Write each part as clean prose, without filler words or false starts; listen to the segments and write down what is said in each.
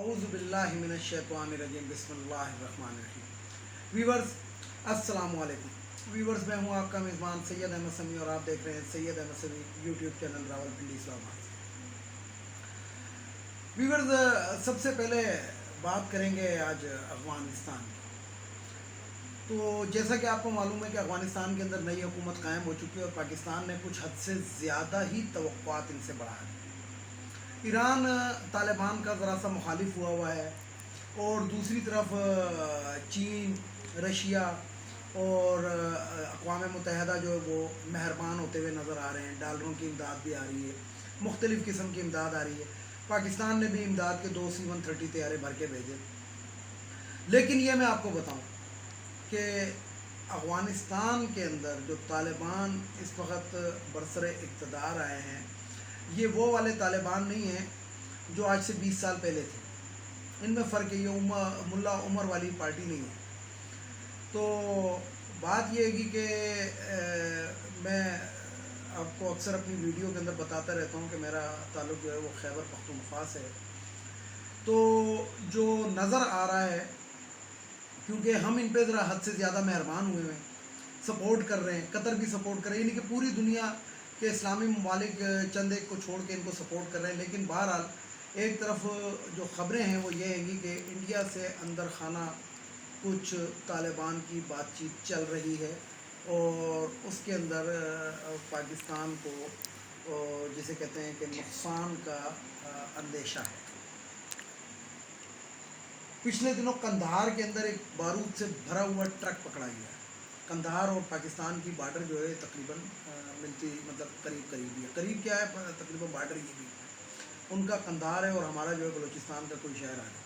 اعوذ باللہ من الشیطان الرجیم بسم اللہ الرحمن الرحیم. ویورز السلام علیکم. ویورز میں ہوں آپ کا میزبان سید احمد سمیع اور آپ دیکھ رہے ہیں سید احمد سمیع یوٹیوب چینل راولپنڈی اسلام آباد. ویورز سب سے پہلے بات کریں گے آج افغانستان کی. تو جیسا کہ آپ کو معلوم ہے کہ افغانستان کے اندر نئی حکومت قائم ہو چکی ہے اور پاکستان نے کچھ حد سے زیادہ ہی توقعات ان سے بڑھا ہے. ایران طالبان کا ذرا سا مخالف ہوا ہے اور دوسری طرف چین، رشیا اور اقوام متحدہ جو ہے وہ مہربان ہوتے ہوئے نظر آ رہے ہیں. ڈالروں کی امداد بھی آ رہی ہے، مختلف قسم کی امداد آ رہی ہے. پاکستان نے بھی امداد کے 2 C-130 طیارے بھر کے بھیجے. لیکن یہ میں آپ کو بتاؤں کہ افغانستان کے اندر جو طالبان اس وقت برسر اقتدار آئے ہیں، یہ وہ والے طالبان نہیں ہیں جو آج سے 20 سال پہلے تھے. ان میں فرق ہے، یہ ملا عمر والی پارٹی نہیں ہے. تو بات یہ ہے کہ میں آپ کو اکثر اپنی ویڈیو کے اندر بتاتا رہتا ہوں کہ میرا تعلق جو ہے وہ خیبر پختونخوا سے ہے. تو جو نظر آ رہا ہے، کیونکہ ہم ان پہ ذرا حد سے زیادہ مہربان ہوئے ہیں، سپورٹ کر رہے ہیں، قطر بھی سپورٹ کر رہے ہیں، یعنی کہ پوری دنیا کے اسلامی ممالک چند ایک کو چھوڑ کے ان کو سپورٹ کر رہے ہیں. لیکن بہرحال ایک طرف جو خبریں ہیں وہ یہ ہیں کہ انڈیا سے اندر خانہ کچھ طالبان کی بات چیت چل رہی ہے اور اس کے اندر پاکستان کو جسے کہتے ہیں کہ نقصان کا اندیشہ ہے. پچھلے دنوں قندھار کے اندر ایک بارود سے بھرا ہوا ٹرک پکڑا گیا ہے. قندھار اور پاکستان کی بارڈر جو ہے تقریباً ملتی، مطلب قریب ہی ہے. قریب کیا ہے، تقریباً بارڈر یہ بھی ہے. ان کا قندھار ہے اور ہمارا جو ہے بلوچستان کا کوئی شہر آ گیا.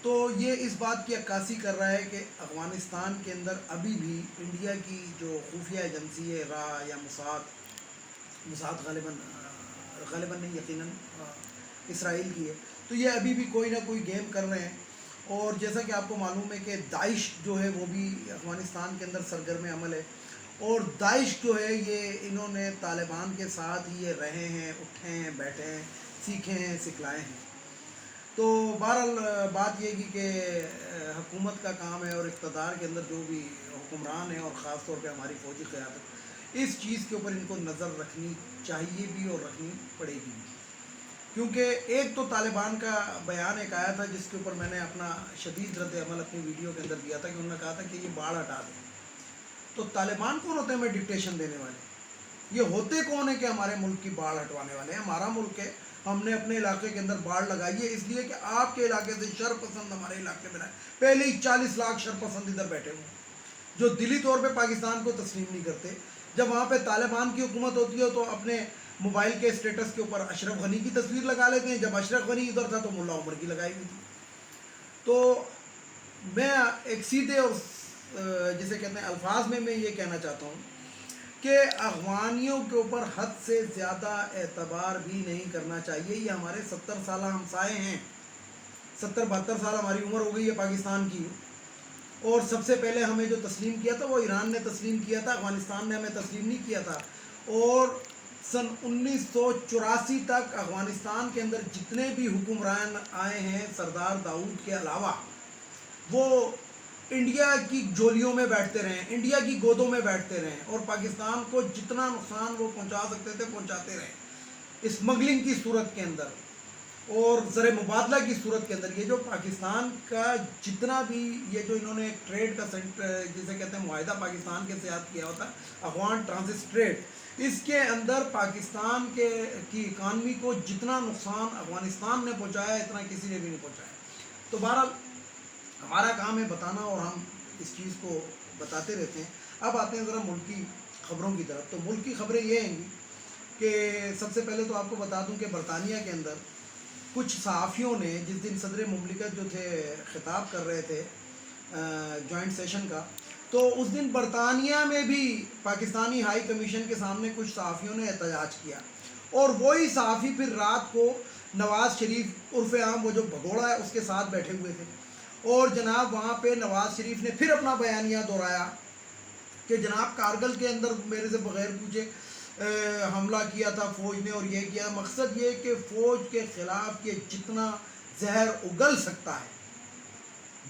تو یہ اس بات کی عکاسی کر رہا ہے کہ افغانستان کے اندر ابھی بھی انڈیا کی جو خفیہ ایجنسی ہے را یا موساد غالباً نہیں، یقیناً اسرائیل کی ہے. تو یہ ابھی بھی کوئی نہ کوئی گیم کر رہے ہیں. اور جیسا کہ آپ کو معلوم ہے کہ داعش جو ہے وہ بھی افغانستان کے اندر سرگرم عمل ہے. اور داعش جو ہے یہ انہوں نے طالبان کے ساتھ ہی یہ رہے ہیں، اٹھے ہیں، بیٹھے ہیں، سیکھے ہیں، سکھلائے ہیں. تو بہرحال بات یہ کہ حکومت کا کام ہے اور اقتدار کے اندر جو بھی حکمران ہیں اور خاص طور پہ ہماری فوجی قیادت، اس چیز کے اوپر ان کو نظر رکھنی چاہیے بھی اور رکھنی پڑے گی بھی. کیونکہ ایک تو طالبان کا بیان ایک آیا تھا جس کے اوپر میں نے اپنا شدید رد عمل اپنی ویڈیو کے اندر دیا تھا کہ انہوں نے کہا تھا کہ یہ باڑھ ہٹا دیں. تو طالبان کون ہوتے ہیں ہمیں ڈکٹیشن دینے والے؟ یہ ہوتے کون ہیں کہ ہمارے ملک کی باڑھ ہٹوانے والے ہیں؟ ہمارا ملک ہے، ہم نے اپنے علاقے کے اندر باڑھ لگائی ہے اس لیے کہ آپ کے علاقے سے شر پسند ہمارے علاقے میں رہے. پہلے ہی 40 لاکھ شر پسند ادھر بیٹھے ہوئے ہیں جو دلی طور پہ پاکستان کو تسلیم نہیں کرتے. جب وہاں پہ طالبان کی حکومت ہوتی ہے تو اپنے موبائل کے اسٹیٹس کے اوپر اشرف غنی کی تصویر لگا لیتے ہیں. جب اشرف غنی ادھر تھا تو ملا عمر کی لگائی ہوئی تھی. تو میں ایک سیدھے اور جسے کہتے ہیں الفاظ میں یہ کہنا چاہتا ہوں کہ افغانیوں کے اوپر حد سے زیادہ اعتبار بھی نہیں کرنا چاہیے. یہ ہمارے 70 سالہ ہمسائے ہیں. 70-72 سال ہماری عمر ہو گئی ہے پاکستان کی. اور سب سے پہلے ہمیں جو تسلیم کیا تھا وہ ایران نے تسلیم کیا تھا، افغانستان نے ہمیں تسلیم نہیں کیا تھا. اور سن 1984 تک افغانستان کے اندر جتنے بھی حکمران آئے ہیں سردار داؤد کے علاوہ، وہ انڈیا کی جولیوں میں بیٹھتے رہے، انڈیا کی گودوں میں بیٹھتے رہے اور پاکستان کو جتنا نقصان وہ پہنچا سکتے تھے پہنچاتے رہے. اسمگلنگ کی صورت کے اندر اور زر مبادلہ کی صورت کے اندر یہ جو پاکستان کا جتنا بھی یہ جو انہوں نے ٹریڈ کا جسے کہتے ہیں معاہدہ پاکستان کے ساتھ کیا ہوتا افغان ٹرانزٹ ٹریڈ، اس کے اندر پاکستان کی اکانومی کو جتنا نقصان افغانستان نے پہنچایا اتنا کسی نے بھی نہیں پہنچایا. تو بہرحال ہمارا کام ہے بتانا اور ہم اس چیز کو بتاتے رہتے ہیں. اب آتے ہیں ذرا ملکی خبروں کی طرف. تو ملکی خبریں یہ ہیں کہ سب سے پہلے تو آپ کو بتا دوں کہ برطانیہ کے اندر کچھ صحافیوں نے جس دن صدر مملکت جو تھے خطاب کر رہے تھے جوائنٹ سیشن کا، تو اس دن برطانیہ میں بھی پاکستانی ہائی کمیشن کے سامنے کچھ صحافیوں نے احتجاج کیا. اور وہی صحافی پھر رات کو نواز شریف عرف عام وہ جو بھگوڑا ہے اس کے ساتھ بیٹھے ہوئے تھے. اور جناب وہاں پہ نواز شریف نے پھر اپنا بیانیہ دہرایا کہ جناب کارگل کے اندر میرے سے بغیر پوچھے حملہ کیا تھا فوج نے اور یہ کیا. مقصد یہ کہ فوج کے خلاف یہ جتنا زہر اگل سکتا ہے،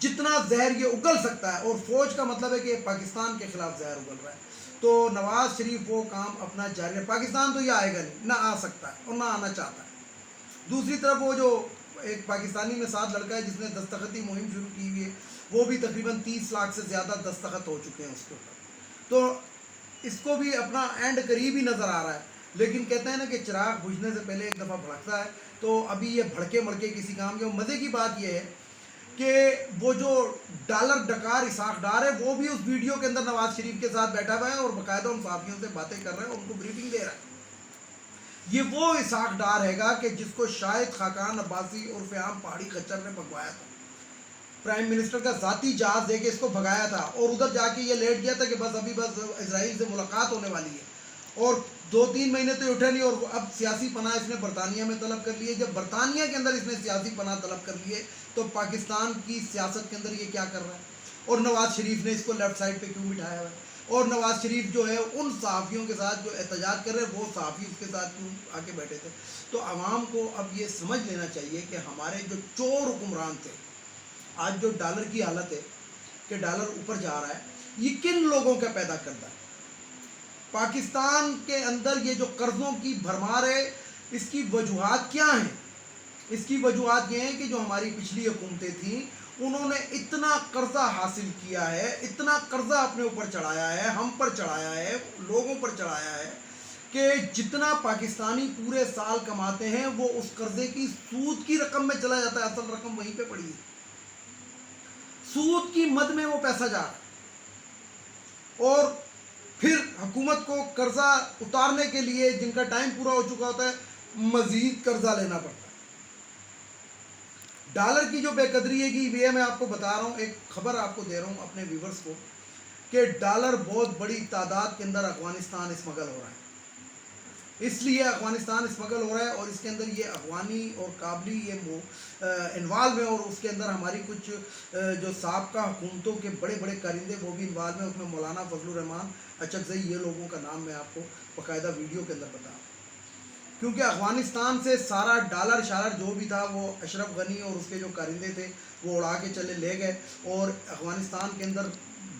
جتنا زہر یہ اگل سکتا ہے، اور فوج کا مطلب ہے کہ پاکستان کے خلاف زہر اگل رہا ہے، تو نواز شریف وہ کام اپنا جاری ہے۔ پاکستان تو یہ آئے گا نہیں، نہ آ سکتا ہے اور نہ آنا چاہتا ہے۔ دوسری طرف وہ جو ایک پاکستانی میں ساتھ لڑکا ہے جس نے دستخطی مہم شروع کی ہوئی ہے، وہ بھی تقریباً 30 لاکھ سے زیادہ دستخط ہو چکے ہیں اس کے اوپر، تو اس کو بھی اپنا اینڈ قریب ہی نظر آ رہا ہے۔ لیکن کہتے ہیں نا کہ چراغ بجھنے سے پہلے ایک دفعہ بھڑکتا ہے، تو ابھی یہ بھڑکے مڑکے کسی کام کے۔ مزے کی بات یہ ہے کہ وہ جو ڈالر ڈکار اسحاق ڈار ہے، وہ بھی اس ویڈیو کے اندر نواز شریف کے ساتھ بیٹھا ہوا ہے اور باقاعدہ ان صحافیوں سے باتیں کر رہا ہے اور ان کو بریفنگ دے رہا ہے۔ یہ وہ اسحاق ڈار ہے گا کہ جس کو شاہد خاقان عباسی عرف عام پہاڑی خچر نے بھگوایا تھا، پرائم منسٹر کا ذاتی جہاز دے کے اس کو بھگایا تھا، اور ادھر جا کے یہ لیٹ گیا تھا کہ بس ابھی بس اسرائیل سے ملاقات ہونے والی ہے، اور 2-3 مہینے تو اٹھے نہیں، اور اب سیاسی پناہ اس نے برطانیہ میں طلب کر لی ہے۔ جب برطانیہ کے اندر اس نے سیاسی پناہ طلب کر لی ہے تو پاکستان کی سیاست کے اندر یہ کیا کر رہا ہے؟ اور نواز شریف نے اس کو لیفٹ سائڈ پہ کیوں بٹھایا ہوا ہے؟ اور نواز شریف جو ہے ان صحافیوں کے ساتھ جو احتجاج کر رہے ہیں، وہ صحافی اس کے ساتھ کیوں آ کے بیٹھے تھے؟ تو عوام کو اب یہ سمجھ لینا چاہیے کہ ہمارے جو چور حکمران تھے، آج جو ڈالر کی حالت ہے کہ ڈالر اوپر جا رہا ہے، یہ کن لوگوں کا پیدا کرتا ہے؟ پاکستان کے اندر یہ جو قرضوں کی بھرمار ہے، اس کی وجوہات کیا ہیں؟ اس کی وجوہات یہ ہیں کہ جو ہماری پچھلی حکومتیں تھیں، انہوں نے اتنا قرضہ حاصل کیا ہے، اتنا قرضہ اپنے اوپر چڑھایا ہے، ہم پر چڑھایا ہے، لوگوں پر چڑھایا ہے، کہ جتنا پاکستانی پورے سال کماتے ہیں وہ اس قرضے کی سود کی رقم میں چلا جاتا ہے، اصل رقم وہیں پہ پڑی ہے، سود کی مد میں وہ پیسہ جا رہا ہے، اور پھر حکومت کو قرضہ اتارنے کے لیے جن کا ٹائم پورا ہو چکا ہوتا ہے مزید قرضہ لینا پڑتا ہے۔ ڈالر کی جو بے قدری ہے کہ یہ میں آپ کو بتا رہا ہوں، ایک خبر آپ کو دے رہا ہوں اپنے ویورز کو، کہ ڈالر بہت بڑی تعداد کے اندر افغانستان اسمگل ہو رہا ہے۔ اس لیے افغانستان اسمگل ہو رہا ہے، اور اس کے اندر یہ افغانی اور کابلی یہ انوالو ہیں، اور اس کے اندر ہماری کچھ جو سابقہ حکومتوں کے بڑے بڑے کارندے وہ بھی انوالو ہیں، اس میں مولانا فضل الرحمان اچکزئی، یہ لوگوں کا نام میں آپ کو باقاعدہ ویڈیو کے اندر بتاؤں، کیونکہ افغانستان سے سارا ڈالر شالر جو بھی تھا وہ اشرف غنی اور اس کے جو کارندے تھے وہ اڑا کے چلے لے گئے، اور افغانستان کے اندر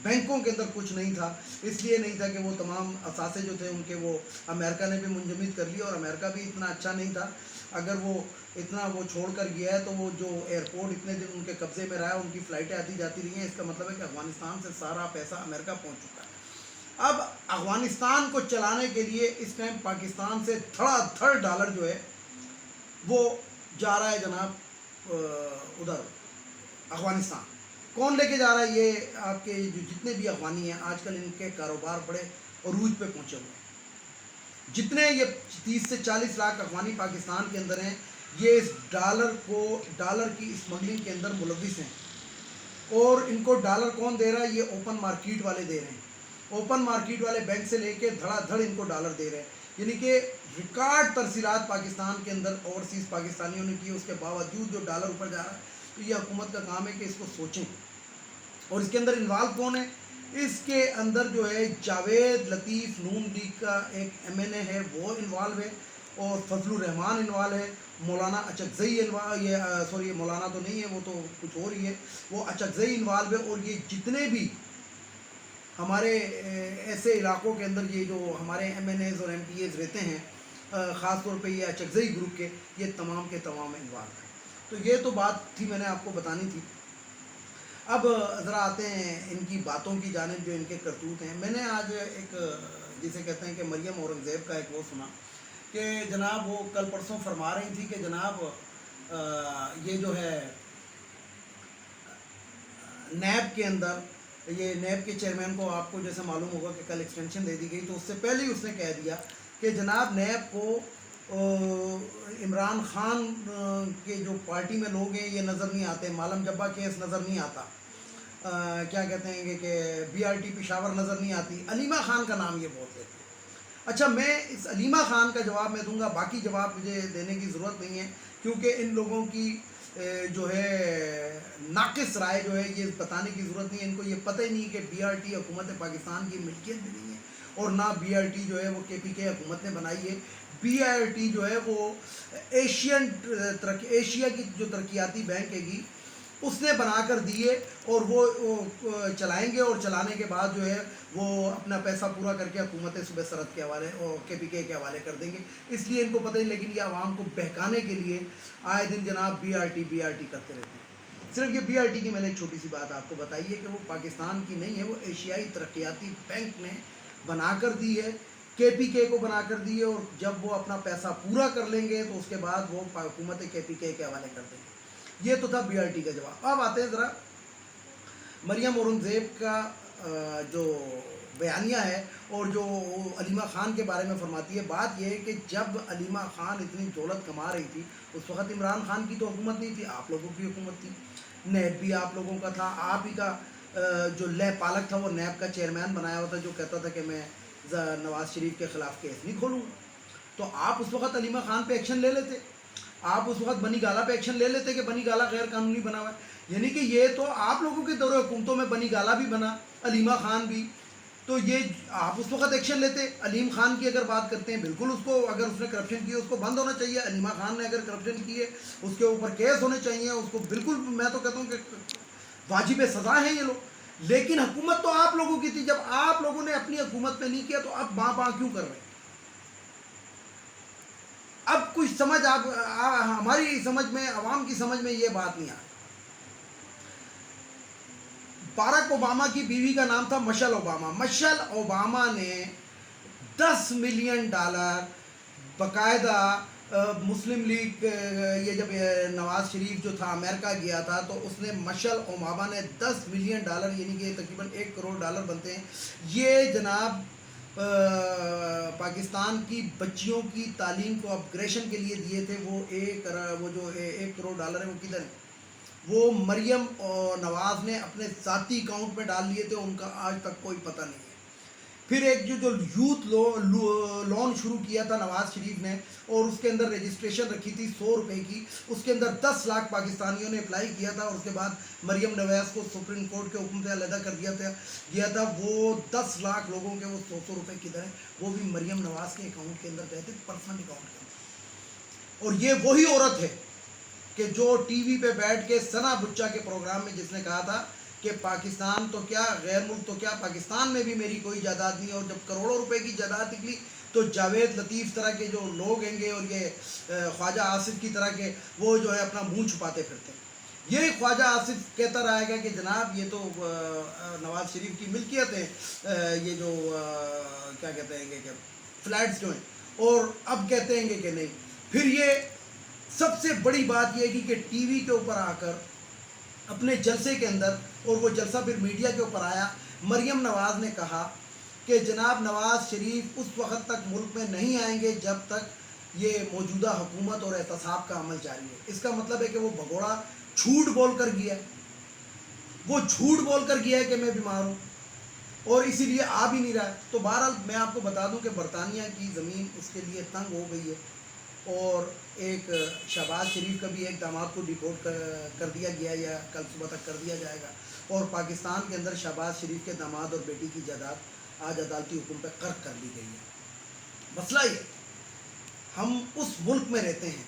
بینکوں کے اندر کچھ نہیں تھا، اس لیے نہیں تھا کہ وہ تمام اثاثے جو تھے ان کے وہ امریکہ نے بھی منجمد کر لیا، اور امریکہ بھی اتنا اچھا نہیں تھا، اگر وہ اتنا وہ چھوڑ کر گیا ہے تو وہ جو ایئرپورٹ اتنے دن ان کے قبضے میں رہا ہے، ان کی فلائٹیں آتی جاتی رہی ہیں، اس کا مطلب ہے کہ افغانستان سے سارا پیسہ امریکہ پہنچ چکا ہے۔ اب افغانستان کو چلانے کے لیے اس ٹائم پاکستان سے دھڑا دھڑ ڈالر جو ہے وہ جا رہا ہے جناب ادھر افغانستان۔ کون لے کے جا رہا ہے؟ یہ آپ کے جو جتنے بھی افغانی ہیں آج کل ان کے کاروبار بڑے عروج پہ پہنچے ہوئے ہیں، جتنے یہ 30 سے 40 لاکھ افغانی پاکستان کے اندر ہیں، یہ اس ڈالر کی اسمگلنگ کے اندر ملوث ہیں، اور ان کو ڈالر کون دے رہا ہے؟ یہ اوپن مارکیٹ والے دے رہے ہیں، اوپن مارکیٹ والے بینک سے لے کے دھڑا دھڑ ان کو ڈالر دے رہے ہیں، یعنی کہ ریکارڈ ترسیلات پاکستان کے اندر اوورسیز پاکستانیوں نے کی، اس کے باوجود جو ڈالر اوپر جا رہا ہے۔ تو یہ حکومت کا کام ہے کہ اس کو سوچیں، اور اس کے اندر انوالو کون ہے؟ اس کے اندر جو ہے جاوید لطیف نون لیگ کا ایک ایم این اے ہے وہ انوالو ہے، اور فضل الرحمان انوالو ہے، مولانا اچکزئی سوری مولانا تو نہیں ہے، وہ تو کچھ اور ہی ہے، وہ اچکزئی انوالو ہے، اور یہ جتنے بھی ہمارے ایسے علاقوں کے اندر یہ جو ہمارے ایم این ایز اور ایم پی ایز رہتے ہیں، خاص طور پہ یہ اچکزئی گروپ کے، یہ تمام کے تمام انوالو ہیں۔ تو یہ تو بات تھی میں نے آپ کو بتانی تھی۔ اب ذرا آتے ہیں ان کی باتوں کی جانب جو ان کے کرتوت ہیں۔ میں نے آج ایک جسے کہتے ہیں کہ مریم اورنگزیب کا ایک وہ سنا کہ جناب وہ کل پرسوں فرما رہی تھی کہ جناب یہ جو ہے نیب کے اندر، یہ نیب کے چیئرمین کو آپ کو جیسے معلوم ہوگا کہ کل ایکسٹینشن دے دی گئی، تو اس سے پہلے ہی اس نے کہہ دیا کہ جناب نیب کو عمران خان کے جو پارٹی میں لوگ ہیں یہ نظر نہیں آتے، مالم جبہ کیس نظر نہیں آتا، کیا کہتے ہیں کہ بی آر ٹی پشاور نظر نہیں آتی، علیمہ خان کا نام یہ بہت لیتے ہیں۔ اچھا، میں اس علیمہ خان کا جواب میں دوں گا، باقی جواب مجھے دینے کی ضرورت نہیں ہے، کیونکہ ان لوگوں کی جو ہے ناقص رائے جو ہے یہ بتانے کی ضرورت نہیں ہے، ان کو یہ پتہ ہی نہیں کہ بی آر ٹی حکومت پاکستان کی ملکیت بھی نہیں ہے، اور نہ بی آر ٹی جو ہے وہ کے پی کے حکومت نے بنائی ہے۔ BIRT جو ہے وہ ایشیا کی جو ترقیاتی بینک ہے گی اس نے بنا کر دیے، اور وہ چلائیں گے، اور چلانے کے بعد جو ہے وہ اپنا پیسہ پورا کر کے حکومت صوبہ سرحد کے حوالے اور KPK کے حوالے کر دیں گے. اس لیے ان کو پتہ نہیں، لیکن یہ عوام کو بہکانے کے لیے آئے دن جناب BRT کرتے رہتے ہیں. صرف یہ BRT کی میں نے ایک چھوٹی سی بات آپ کو بتائی ہے کہ وہ پاکستان کی نہیں ہے، وہ ایشیائی ترقیاتی بینک نے بنا کر دی ہے، KPK کو بنا کر دی ہے، اور جب وہ اپنا پیسہ پورا کر لیں گے تو اس کے بعد وہ حکومت KPK کے حوالے کر دیں گے. یہ تو تھا BRT کا جواب. اب آتے ہیں ذرا مریم اورنگزیب کا جو بیانیہ ہے اور جو علیمہ خان کے بارے میں فرماتی ہے. بات یہ ہے کہ جب علیمہ خان اتنی دولت کما رہی تھی اس وقت عمران خان کی تو حکومت نہیں تھی، آپ لوگوں کی حکومت تھی، نیب بھی آپ لوگوں کا تھا. آپ ہی کا جو لے پالک تھا وہ نیب کا چیئرمین بنایا ہوا تھا، جو کہتا تھا کہ میں نواز شریف کے خلاف کیس نہیں کھولوں. تو آپ اس وقت علیمہ خان پہ ایکشن لے لیتے، آپ اس وقت بنی گالہ پہ ایکشن لے لیتے کہ بنی گالہ غیر قانونی بنا ہوا ہے. یعنی کہ یہ تو آپ لوگوں کے دور حکومتوں میں بنی گالہ بھی بنا، علیمہ خان بھی، تو یہ آپ اس وقت ایکشن لیتے. علیم خان کی اگر بات کرتے ہیں، بالکل اس کو اگر اس نے کرپشن کی ہے اس کو بند ہونا چاہیے. علیمہ خان نے اگر کرپشن کی ہے اس کے اوپر کیس ہونے چاہیے، اس کو بالکل میں تو کہتا ہوں کہ واجب سزا ہیں یہ لوگ. لیکن حکومت تو آپ لوگوں کی تھی، جب آپ لوگوں نے اپنی حکومت میں نہیں کیا تو اب باں کیوں کر رہے ہیں؟ اب کچھ سمجھ آپ ہماری سمجھ میں، عوام کی سمجھ میں یہ بات نہیں آئی. باراک اوباما کی بیوی کا نام تھا مشل اوباما. مشل اوباما نے $10 ملین باقاعدہ مسلم لیگ، یہ جب نواز شریف جو تھا امریکہ گیا تھا تو اس نے مشل اوباما نے $10 ملین یعنی کہ تقریباً $1 کروڑ بنتے ہیں، یہ جناب پاکستان کی بچیوں کی تعلیم کو اپگریشن کے لیے دیے تھے. وہ جو $1 کروڑ ہے وہ کدھر ہے؟ وہ مریم اور نواز نے اپنے ذاتی اکاؤنٹ میں ڈال لیے تھے، ان کا آج تک کوئی پتہ نہیں ہے. پھر ایک جو یوتھ لون شروع کیا تھا نواز شریف نے، اور اس کے اندر رجسٹریشن رکھی تھی $100 کی، اس کے اندر 10 لاکھ پاکستانیوں نے اپلائی کیا تھا، اور اس کے بعد مریم نواز کو سپریم کورٹ کے حکم سے علیحدہ کر دیا تھا. وہ 10 لاکھ لوگوں کے وہ $100 کدھر ہیں؟ وہ بھی مریم نواز کے اکاؤنٹ کے اندر گئے تھے، پرسنل اکاؤنٹ کے اندر. اور یہ وہی عورت ہے کہ جو ٹی وی پہ بیٹھ کے ثنا بچہ کے پروگرام میں جس نے کہا تھا کہ پاکستان تو کیا، غیر ملک تو کیا، پاکستان میں بھی میری کوئی جائیداد نہیں ہے. اور جب کروڑوں روپے کی جائیداد نکلی تو جاوید لطیف طرح کے جو لوگ ہیں گے اور یہ خواجہ آصف کی طرح کے وہ جو ہے اپنا منہ چھپاتے پھرتے ہیں. یہی خواجہ آصف کہتا رہے گا کہ جناب یہ تو نواز شریف کی ملکیت ہے، یہ جو کیا کہتے ہیں کہ فلیٹس جو ہیں، اور اب کہتے ہیں کہ نہیں. پھر یہ سب سے بڑی بات یہ ہے کہ ٹی وی کے اوپر آ کر اپنے جلسے کے اندر، اور وہ جلسہ پھر میڈیا کے اوپر آیا، مریم نواز نے کہا کہ جناب نواز شریف اس وقت تک ملک میں نہیں آئیں گے جب تک یہ موجودہ حکومت اور احتساب کا عمل جاری ہے. اس کا مطلب ہے کہ وہ بھگوڑا جھوٹ بول کر گیا ہے، وہ جھوٹ بول کر گیا ہے کہ میں بیمار ہوں، اور اسی لیے آ بھی نہیں رہا ہے. تو بہرحال میں آپ کو بتا دوں کہ برطانیہ کی زمین اس کے لیے تنگ ہو گئی ہے، اور ایک شہباز شریف کا بھی ایک داماد کو ڈیپورٹ کر دیا گیا ہے، یا کل صبح تک کر دیا جائے گا. اور پاکستان کے اندر شہباز شریف کے داماد اور بیٹی کی جائیداد آج عدالتی حکم پہ قرق کر لی گئی ہے. مسئلہ یہ ہم اس ملک میں رہتے ہیں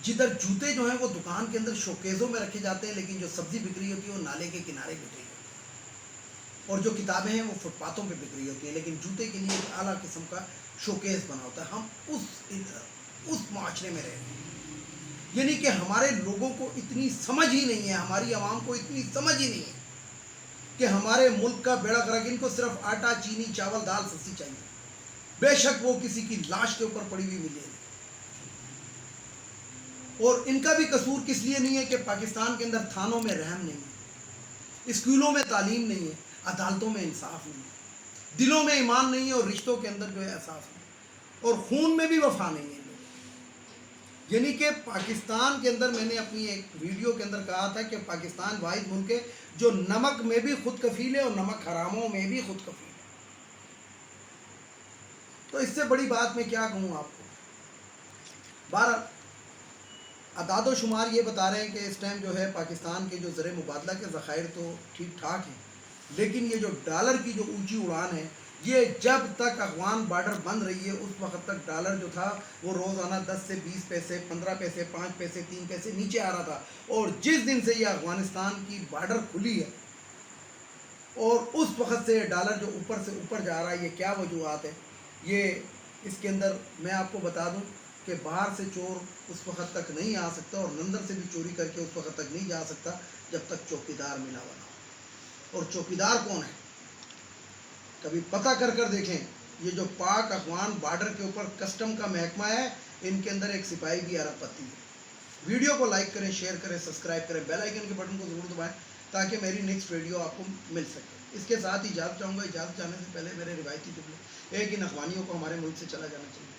جدھر جوتے جو ہیں وہ دکان کے اندر شوکیزوں میں رکھے جاتے ہیں، لیکن جو سبزی بک رہی ہوتی ہے وہ نالے کے کنارے بک رہی ہوتی ہے، اور جو کتابیں ہیں وہ فٹ پاتھوں پہ بک رہی ہوتی ہیں، لیکن جوتے کے لیے ایک اعلیٰ قسم کا شوکیز بنا ہوتا ہے. ہم اس معاشرے میں رہتے ہیں. یعنی کہ ہمارے لوگوں کو اتنی سمجھ ہی نہیں ہے، ہماری عوام کو اتنی سمجھ ہی نہیں ہے کہ ہمارے ملک کا بیڑا غرق، ان کو صرف آٹا، چینی، چاول، دال، سبزی چاہیے، بے شک وہ کسی کی لاش کے اوپر پڑی ہوئی ملے. اور ان کا بھی قصور کس لیے نہیں ہے کہ پاکستان کے اندر تھانوں میں رحم نہیں ہے، اسکولوں میں تعلیم نہیں ہے، عدالتوں میں انصاف نہیں ہے، دلوں میں ایمان نہیں ہے، اور رشتوں کے اندر جو ہے احساس نہیں، اور خون میں بھی وفا نہیں ہے. یعنی کہ پاکستان کے اندر میں نے اپنی ایک ویڈیو کے اندر کہا تھا کہ پاکستان واحد ملک ہے جو نمک میں بھی خود کفیل ہے اور نمک حراموں میں بھی خود کفیل ہے. تو اس سے بڑی بات میں کیا کہوں آپ کو. بہرحال اعداد و شمار یہ بتا رہے ہیں کہ اس ٹائم جو ہے پاکستان کے جو زر مبادلہ کے ذخائر تو ٹھیک ٹھاک ہیں، لیکن یہ جو ڈالر کی جو اونچی اڑان ہے یہ جب تک افغان بارڈر بند رہی ہے اس وقت تک ڈالر جو تھا وہ روزانہ 10 سے 20 پیسے 15 پیسے 5 پیسے 3 پیسے نیچے آ رہا تھا، اور جس دن سے یہ افغانستان کی بارڈر کھلی ہے اور اس وقت سے ڈالر جو اوپر سے اوپر جا رہا ہے، یہ کیا وجوہات ہے؟ یہ اس کے اندر میں آپ کو بتا دوں کہ باہر سے چور اس وقت تک نہیں آ سکتا، اور اندر سے بھی چوری کر کے اس وقت تک نہیں جا سکتا جب تک چوکیدار ملا ہوا نہ ہو۔ اور چوکیدار کون ہے؟ کبھی پتہ کر دیکھیں، یہ جو پاک افغان بارڈر کے اوپر کسٹم کا محکمہ ہے، ان کے اندر ایک سپاہی بھی ارب پتی ہے۔ ویڈیو کو لائک کریں، شیئر کریں، سبسکرائب کریں، بیل آئیکن کے بٹن کو ضرور دبائیں تاکہ میری نیکسٹ ویڈیو آپ کو مل سکے۔ اس کے ساتھ ہی اجازت چاہوں گا، اجازت جانے سے پہلے میرے روایتی جملے، ایک ان افغانیوں کو ہمارے ملک سے چلا جانا چاہیے،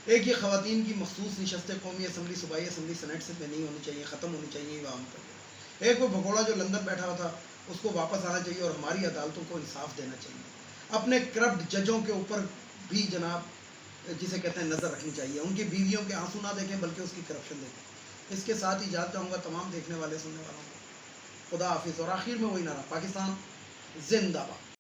ایک یہ خواتین کی مخصوص نشستیں قومی اسمبلی، صوبائی اسمبلی، سینٹ سے نہیں ہونی چاہیے، ختم ہونی چاہیے یہ عوام پر، ایک وہ بھگوڑا جو لندن بیٹھا ہوا تھا اس کو واپس آنا چاہیے، اور ہماری عدالتوں کو انصاف دینا چاہیے۔ اپنے کرپٹ ججوں کے اوپر بھی جناب جسے کہتے ہیں نظر رکھنی چاہیے، ان کی بیویوں کے آنسو نہ دیکھیں بلکہ اس کی کرپشن دیکھیں۔ اس کے ساتھ ہی اجازت چاہوں گا تمام دیکھنے والے سننے والوں کو، خدا حافظ۔ اور آخر میں وہی نعرہ، پاکستان زندہ باد۔